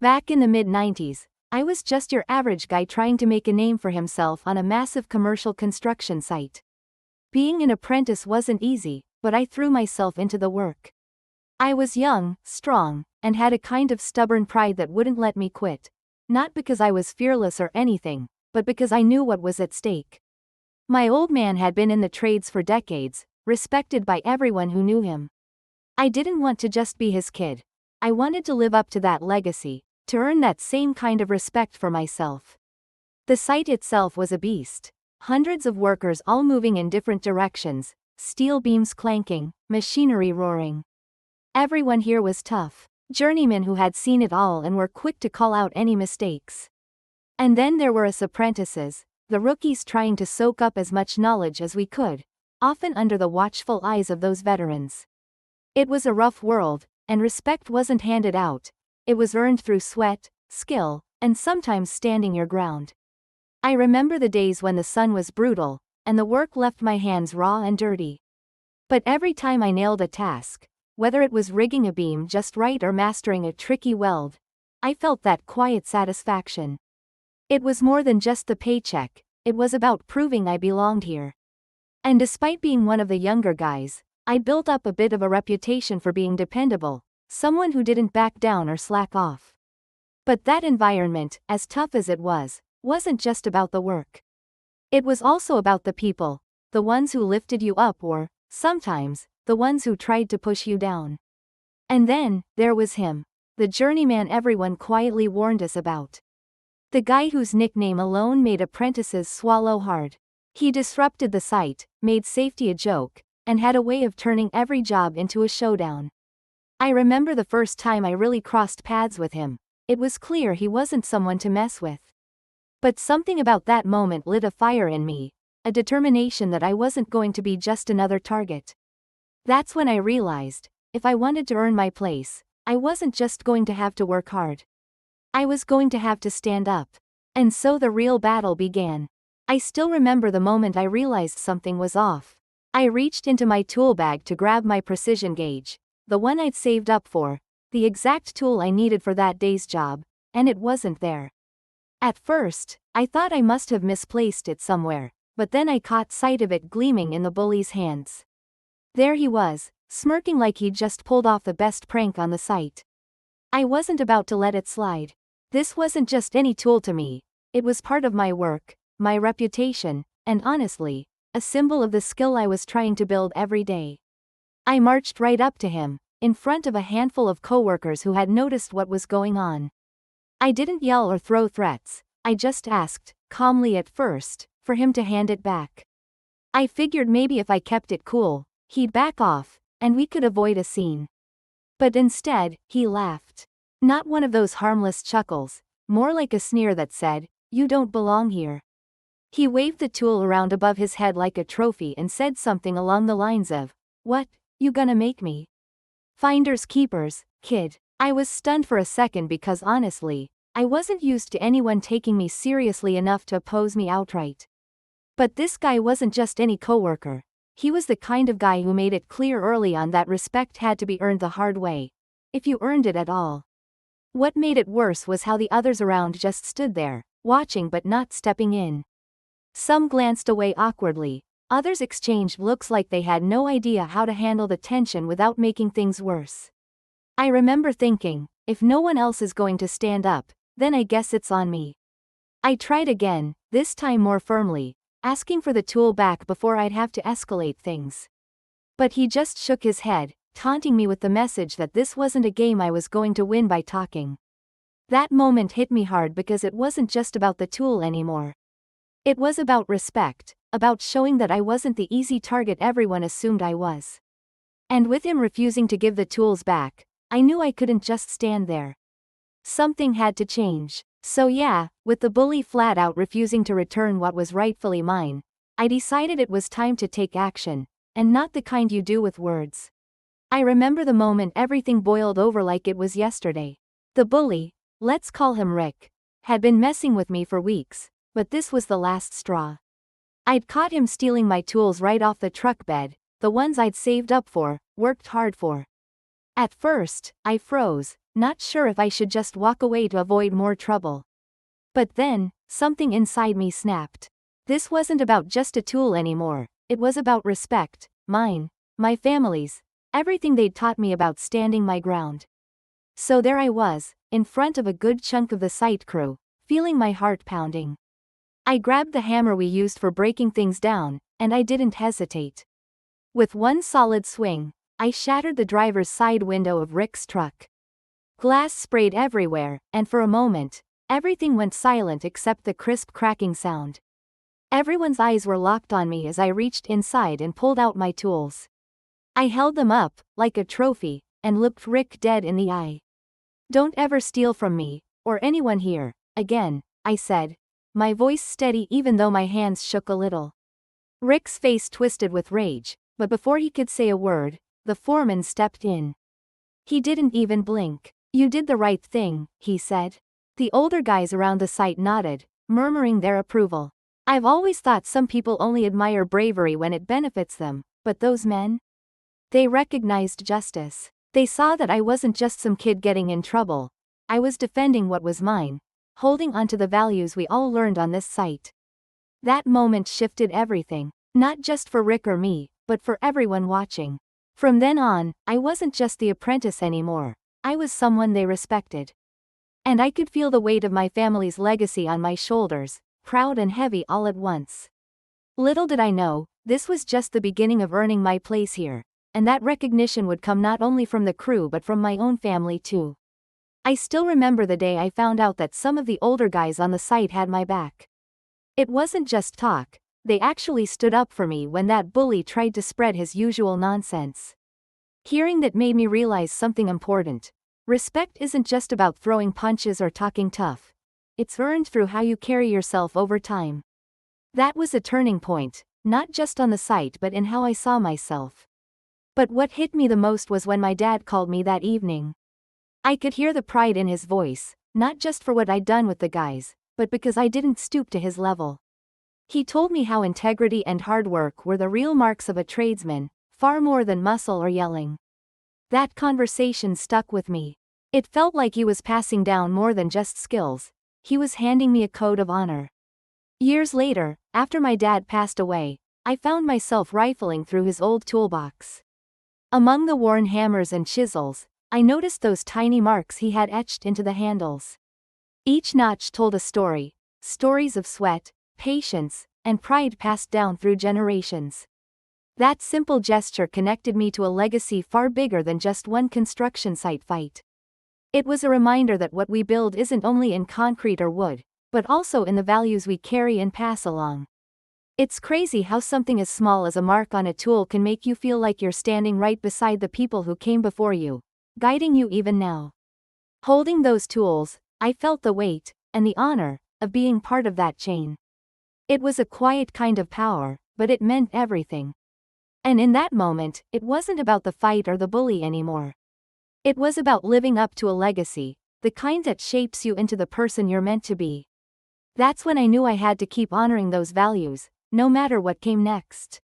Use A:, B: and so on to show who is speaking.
A: Back in the mid-90s, I was just your average guy trying to make a name for himself on a massive commercial construction site. Being an apprentice wasn't easy, but I threw myself into the work. I was young, strong, and had a kind of stubborn pride that wouldn't let me quit. Not because I was fearless or anything, but because I knew what was at stake. My old man had been in the trades for decades, respected by everyone who knew him. I didn't want to just be his kid. I wanted to live up to that legacy, to earn that same kind of respect for myself. The site itself was a beast. Hundreds of workers all moving in different directions, steel beams clanking, machinery roaring. Everyone here was tough, journeymen who had seen it all and were quick to call out any mistakes. And then there were us apprentices, the rookies trying to soak up as much knowledge as we could, often under the watchful eyes of those veterans. It was a rough world, and respect wasn't handed out. It was earned through sweat, skill, and sometimes standing your ground. I remember the days when the sun was brutal, and the work left my hands raw and dirty. But every time I nailed a task, whether it was rigging a beam just right or mastering a tricky weld, I felt that quiet satisfaction. It was more than just the paycheck, it was about proving I belonged here. And despite being one of the younger guys, I'd built up a bit of a reputation for being dependable, someone who didn't back down or slack off. But that environment, as tough as it was, wasn't just about the work. It was also about the people, the ones who lifted you up or, sometimes, the ones who tried to push you down. And then, there was him, the journeyman everyone quietly warned us about. The guy whose nickname alone made apprentices swallow hard. He disrupted the site, made safety a joke, and had a way of turning every job into a showdown. I remember the first time I really crossed paths with him. It was clear he wasn't someone to mess with. But something about that moment lit a fire in me, a determination that I wasn't going to be just another target. That's when I realized, if I wanted to earn my place, I wasn't just going to have to work hard. I was going to have to stand up. And so the real battle began. I still remember the moment I realized something was off. I reached into my tool bag to grab my precision gauge, the one I'd saved up for, the exact tool I needed for that day's job, and it wasn't there. At first, I thought I must have misplaced it somewhere, but then I caught sight of it gleaming in the bully's hands. There he was, smirking like he'd just pulled off the best prank on the site. I wasn't about to let it slide. This wasn't just any tool to me, it was part of my work, my reputation, and honestly, a symbol of the skill I was trying to build every day. I marched right up to him, in front of a handful of coworkers who had noticed what was going on. I didn't yell or throw threats, I just asked, calmly at first, for him to hand it back. I figured maybe if I kept it cool, he'd back off, and we could avoid a scene. But instead, he laughed. Not one of those harmless chuckles, more like a sneer that said, "You don't belong here." He waved the tool around above his head like a trophy and said something along the lines of, "What, you gonna make me? Finders keepers, kid." I was stunned for a second because honestly, I wasn't used to anyone taking me seriously enough to oppose me outright. But this guy wasn't just any coworker. He was the kind of guy who made it clear early on that respect had to be earned the hard way, if you earned it at all. What made it worse was how the others around just stood there, watching but not stepping in. Some glanced away awkwardly, others exchanged looks like they had no idea how to handle the tension without making things worse. I remember thinking, if no one else is going to stand up, then I guess it's on me. I tried again, this time more firmly, asking for the tool back before I'd have to escalate things. But he just shook his head, taunting me with the message that this wasn't a game I was going to win by talking. That moment hit me hard because it wasn't just about the tool anymore. It was about respect, about showing that I wasn't the easy target everyone assumed I was. And with him refusing to give the tools back, I knew I couldn't just stand there. Something had to change. So yeah, with the bully flat out refusing to return what was rightfully mine, I decided it was time to take action, and not the kind you do with words. I remember the moment everything boiled over like it was yesterday. The bully, let's call him Rick, had been messing with me for weeks, but this was the last straw. I'd caught him stealing my tools right off the truck bed, the ones I'd saved up for, worked hard for. At first, I froze, not sure if I should just walk away to avoid more trouble. But then, something inside me snapped. This wasn't about just a tool anymore, it was about respect, mine, my family's, everything they'd taught me about standing my ground. So there I was, in front of a good chunk of the site crew, feeling my heart pounding. I grabbed the hammer we used for breaking things down, and I didn't hesitate. With one solid swing, I shattered the driver's side window of Rick's truck. Glass sprayed everywhere, and for a moment, everything went silent except the crisp cracking sound. Everyone's eyes were locked on me as I reached inside and pulled out my tools. I held them up, like a trophy, and looked Rick dead in the eye. "Don't ever steal from me, or anyone here, again," I said, my voice steady even though my hands shook a little. Rick's face twisted with rage, but before he could say a word, the foreman stepped in. He didn't even blink. "You did the right thing," he said. The older guys around the site nodded, murmuring their approval. I've always thought some people only admire bravery when it benefits them, but those men? They recognized justice. They saw that I wasn't just some kid getting in trouble. I was defending what was mine, holding onto the values we all learned on this site. That moment shifted everything, not just for Rick or me, but for everyone watching. From then on, I wasn't just the apprentice anymore, I was someone they respected. And I could feel the weight of my family's legacy on my shoulders, proud and heavy all at once. Little did I know, this was just the beginning of earning my place here, and that recognition would come not only from the crew but from my own family too. I still remember the day I found out that some of the older guys on the site had my back. It wasn't just talk, they actually stood up for me when that bully tried to spread his usual nonsense. Hearing that made me realize something important. Respect isn't just about throwing punches or talking tough. It's earned through how you carry yourself over time. That was a turning point, not just on the site but in how I saw myself. But what hit me the most was when my dad called me that evening. I could hear the pride in his voice, not just for what I'd done with the guys, but because I didn't stoop to his level. He told me how integrity and hard work were the real marks of a tradesman, far more than muscle or yelling. That conversation stuck with me. It felt like he was passing down more than just skills. He was handing me a code of honor. Years later, after my dad passed away, I found myself rifling through his old toolbox. Among the worn hammers and chisels, I noticed those tiny marks he had etched into the handles. Each notch told a story, stories of sweat, patience, and pride passed down through generations. That simple gesture connected me to a legacy far bigger than just one construction site fight. It was a reminder that what we build isn't only in concrete or wood, but also in the values we carry and pass along. It's crazy how something as small as a mark on a tool can make you feel like you're standing right beside the people who came before you, guiding you even now. Holding those tools, I felt the weight, and the honor, of being part of that chain. It was a quiet kind of power, but it meant everything. And in that moment, it wasn't about the fight or the bully anymore. It was about living up to a legacy, the kind that shapes you into the person you're meant to be. That's when I knew I had to keep honoring those values, no matter what came next.